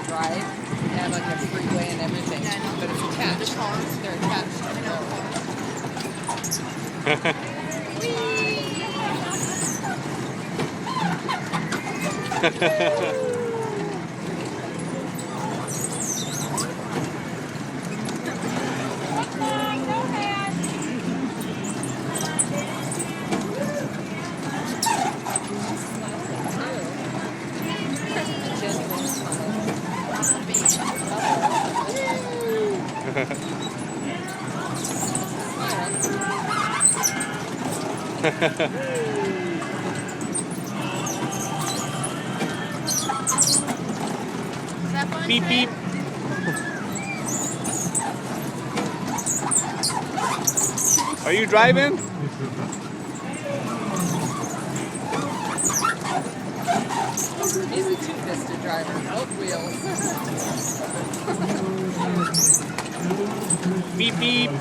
drive. They have like a freeway and everything, but it's attached. The cars. They're attached to the car. Beep beep. Are you driving? He's a two-fisted driver, both wheels. Beep beep.